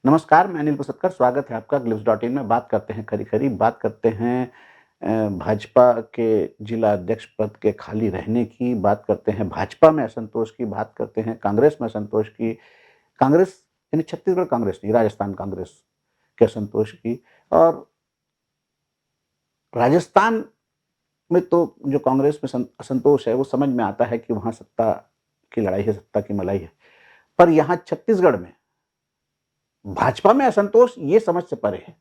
नमस्कार, मैं अनिल कुसत्कर, स्वागत है आपका ग्लिम्स.इन में। बात करते हैं खरी-खरी, बात करते हैं भाजपा के जिला अध्यक्ष पद के खाली रहने की, बात करते हैं भाजपा में असंतोष की, बात करते हैं कांग्रेस में असंतोष की। कांग्रेस यानी छत्तीसगढ़ कांग्रेस नहीं, राजस्थान कांग्रेस के असंतोष की। और राजस्थान में तो जो कांग्रेस में असंतोष है, वो समझ में आता है कि वहाँ सत्ता की लड़ाई है, सत्ता की मलाई है। पर यहाँ छत्तीसगढ़ में भाजपा में असंतोष ये समझ से परे है।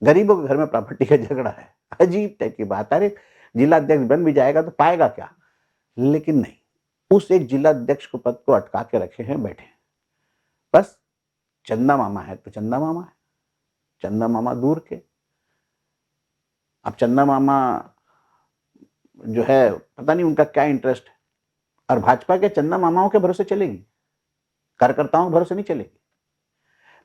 गरीबों के घर में प्रॉपर्टी का झगड़ा है। अजीब टाइप की बात। अरे जिला अध्यक्ष बन भी जाएगा तो पाएगा क्या? लेकिन नहीं, उस एक जिला अध्यक्ष को पद को अटका के रखे हैं, बैठे हैं। बस चंदा मामा है तो चंदा मामा है, चंदा मामा दूर के। अब चंदा मामा जो है, पता नहीं उनका क्या इंटरेस्ट है। और भाजपा के चंदा मामाओं के भरोसे चलेगी, कार्यकर्ताओं के भरोसे नहीं चलेगी।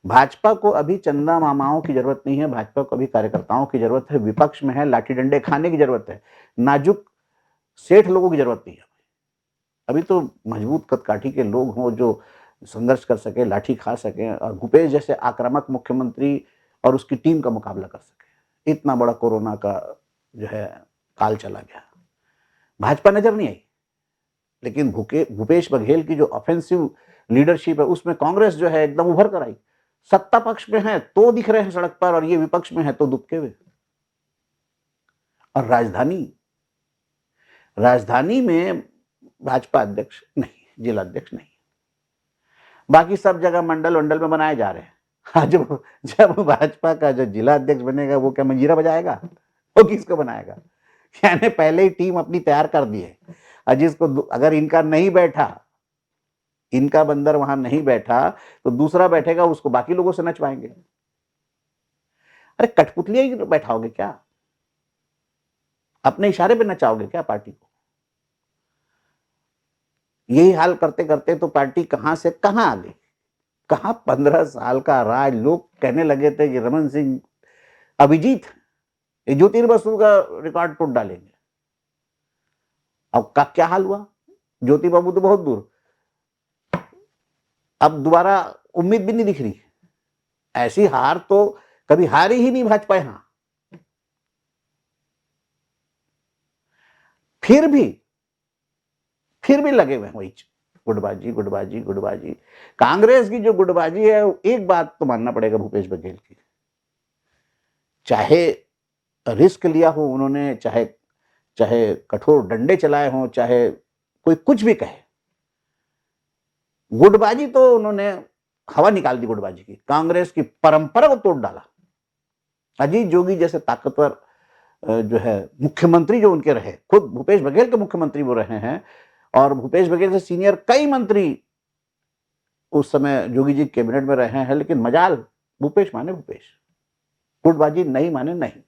भाजपा को अभी चंदा मामाओं की जरूरत नहीं है, भाजपा को अभी कार्यकर्ताओं की जरूरत है। विपक्ष में है, लाठी डंडे खाने की जरूरत है, नाजुक सेठ लोगों की जरूरत नहीं है। अभी तो मजबूत कदकाठी के लोग हों जो संघर्ष कर सके, लाठी खा सके और भूपेश जैसे आक्रामक मुख्यमंत्री और उसकी टीम का मुकाबला कर सके। इतना बड़ा कोरोना का जो है काल चला गया, भाजपा नजर नहीं आई। लेकिन भूपेश बघेल की जो ऑफेंसिव लीडरशिप है, उसमें कांग्रेस जो है एकदम उभर कर आई। सत्ता पक्ष में है तो दिख रहे हैं सड़क पर, और ये विपक्ष में है तो दुबके हुए। और राजधानी में भाजपा अध्यक्ष नहीं, जिला अध्यक्ष नहीं, बाकी सब जगह मंडल वंडल में बनाए जा रहे हैं। हाँ, जब भाजपा का जो जिला अध्यक्ष बनेगा, वो क्या मंजीरा बजाएगा? वो किसको बनाएगा? यानी पहले ही टीम अपनी तैयार कर दी है। और जिसको अगर इनका नहीं बैठा, इनका बंदर वहां नहीं बैठा, तो दूसरा बैठेगा, उसको बाकी लोगों से नचवाएंगे। अरे कठपुतलियां ही बैठाओगे क्या? अपने इशारे पे नचाओगे क्या पार्टी को? यही हाल करते करते तो पार्टी कहां से कहां आ गई। कहां 15 साल का राज, लोग कहने लगे थे कि रमन सिंह अभिजीत ज्योतिर बसु का रिकॉर्ड तोड़ डालेंगे। अब का क्या हाल हुआ? ज्योति बाबू तो बहुत दूर, अब दोबारा उम्मीद भी नहीं दिख रही। ऐसी हार तो कभी हारी ही नहीं भाजपा यहां। फिर भी लगे हुए हैं वही गुटबाजी गुटबाजी गुटबाजी। कांग्रेस की जो गुटबाजी है, एक बात तो मानना पड़ेगा भूपेश बघेल की, चाहे रिस्क लिया हो उन्होंने, चाहे चाहे कठोर डंडे चलाए हों, चाहे कोई कुछ भी कहे, गुटबाजी तो उन्होंने हवा निकाल दी। गुटबाजी की कांग्रेस की परंपरा को तोड़ डाला। अजीत जोगी जैसे ताकतवर जो है मुख्यमंत्री जो उनके रहे, खुद भूपेश बघेल के मुख्यमंत्री वो रहे हैं, और भूपेश बघेल से सीनियर कई मंत्री उस समय जोगी जी कैबिनेट में रहे हैं। लेकिन मजाल, भूपेश माने भूपेश, गुटबाजी नहीं माने नहीं,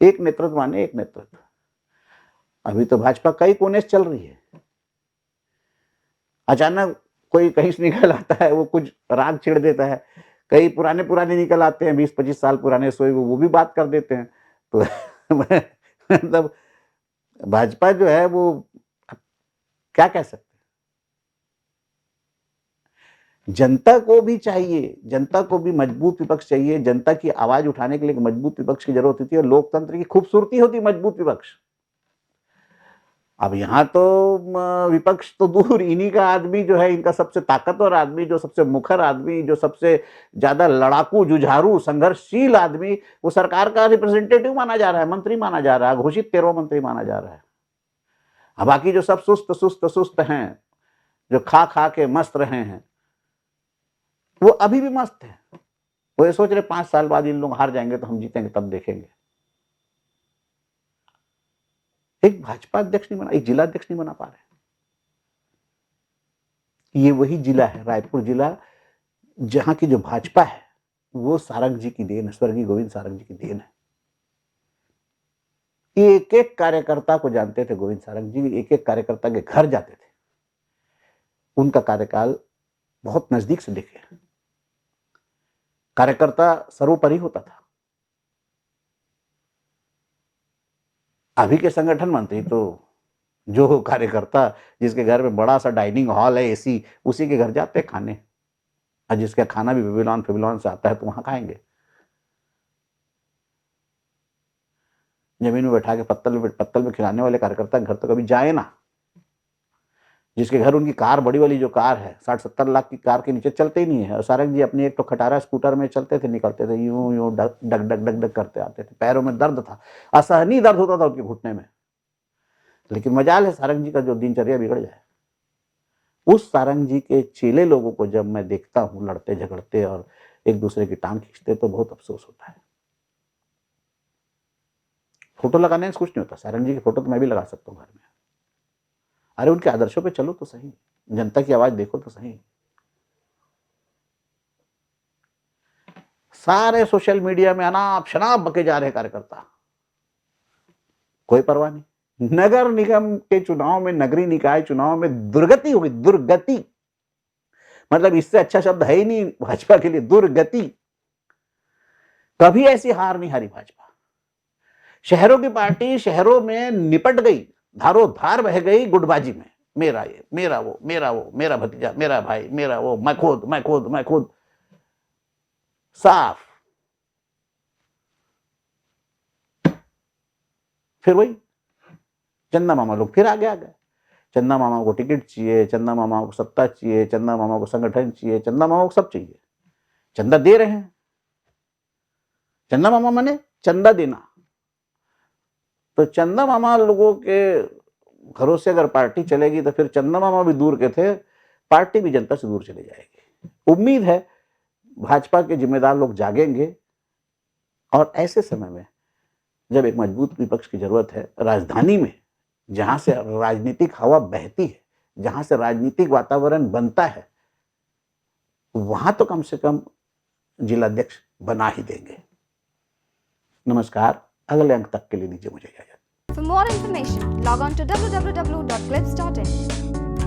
एक नेतृत्व माने एक नेतृत्व। अभी तो भाजपा कई कोने से चल रही है। अचानक कोई कहीं से निकल आता है, वो कुछ राग छेड़ देता है। कई पुराने पुराने निकल आते हैं, 20-25 साल पुराने सोए, वो भी बात कर देते हैं। तो मतलब भाजपा जो है वो क्या कह सकते हैं। जनता को भी चाहिए, जनता को भी मजबूत विपक्ष चाहिए। जनता की आवाज उठाने के लिए मजबूत विपक्ष की जरूरत होती है, और लोकतंत्र की खूबसूरती होती है मजबूत विपक्ष। अब यहां तो विपक्ष तो दूर, इन्हीं का आदमी जो है, इनका सबसे ताकतवर आदमी, जो सबसे मुखर आदमी, जो सबसे ज्यादा लड़ाकू जुझारू संघर्षशील आदमी, वो सरकार का रिप्रेजेंटेटिव माना जा रहा है, मंत्री माना जा रहा है, घोषित 13 मंत्री माना जा रहा है। अब बाकी जो सब सुस्त सुस्त सुस्त हैं, जो खा खा के मस्त रहे हैं, वो अभी भी मस्त है। वो ये सोच रहे 5 साल बाद इन लोग हार जाएंगे तो हम जीतेंगे, तब देखेंगे। एक भाजपा अध्यक्ष नहीं बना, एक जिला अध्यक्ष नहीं बना पा रहे। ये वही जिला है, रायपुर जिला, जहां की जो भाजपा है वो सारंग जी की देन है, स्वर्गीय गोविंद सारंग जी की देन है। एक एक कार्यकर्ता को जानते थे गोविंद सारंग जी, एक एक कार्यकर्ता के घर जाते थे। उनका कार्यकाल बहुत नजदीक से देखे। कार्यकर्ता सर्वोपरि होता था। अभी के संगठन मंत्री तो जो कार्यकर्ता जिसके घर में बड़ा सा डाइनिंग हॉल है, एसी, उसी के घर जाते खाने। और जिसका खाना भी बेबीलोन से आता है तो वहां खाएंगे। जमीन में बैठा के पत्तल में खिलाने वाले कार्यकर्ता के घर तो कभी जाए ना। जिसके घर उनकी कार, बड़ी वाली जो कार है 60-70 लाख की कार के नीचे चलते ही नहीं है। और सारंग जी अपनी एक तो खटारा स्कूटर में चलते थे, निकलते थे, यूं यूं डग डग डग डग डग करते आते थे। पैरों में दर्द था, असहनीय दर्द होता था उनके घुटने में। लेकिन मजाल है सारंग जी का जो दिनचर्या बिगड़ जाए। उस सारंग जी के चेले लोगों को जब मैं देखता हूं लड़ते झगड़ते और एक दूसरे की टांग खींचते तो बहुत अफसोस होता है। फोटो लगाने से कुछ नहीं होता। सारंग जी की फोटो तो मैं भी लगा सकता हूँ घर में। अरे उनके आदर्शों पे चलो तो सही, जनता की आवाज देखो तो सही। सारे सोशल मीडिया में अनाप शनाप बके जा रहे कार्यकर्ता, कोई परवाह नहीं। नगर निगम के चुनाव में, नगरीय निकाय चुनाव में दुर्गति हुई, दुर्गति। मतलब इससे अच्छा शब्द है ही नहीं भाजपा के लिए, दुर्गति। कभी ऐसी हार नहीं हारी भाजपा। शहरों की पार्टी शहरों में निपट गई, धारो धार बह गई गुटबाजी में। मेरा ये, मेरा वो, मेरा वो, मेरा भतीजा, मेरा भाई, मेरा वो, मैं खुद, मैं खुद, मैं खुद, साफ। फिर वही चंदा मामा लोग फिर आगे आ गए। चंदा मामा को टिकट चाहिए, चंदा मामा को सत्ता चाहिए, चंदा मामा को संगठन चाहिए, चंदा मामा को सब चाहिए। चंदा दे रहे हैं। चंदा मामा माने चंदा देना। तो चंदा मामा लोगों के घरों से अगर पार्टी चलेगी तो फिर चंदा मामा भी दूर के थे, पार्टी भी जनता से दूर चली जाएगी। उम्मीद है भाजपा के जिम्मेदार लोग जागेंगे और ऐसे समय में जब एक मजबूत विपक्ष की जरूरत है, राजधानी में जहां से राजनीतिक हवा बहती है, जहां से राजनीतिक वातावरण बनता है, वहां तो कम से कम जिलाध्यक्ष बना ही देंगे। नमस्कार, अगले अंक तक के लिए दीजिए मुझे इजाजत। For more information, log on to www.clips.in.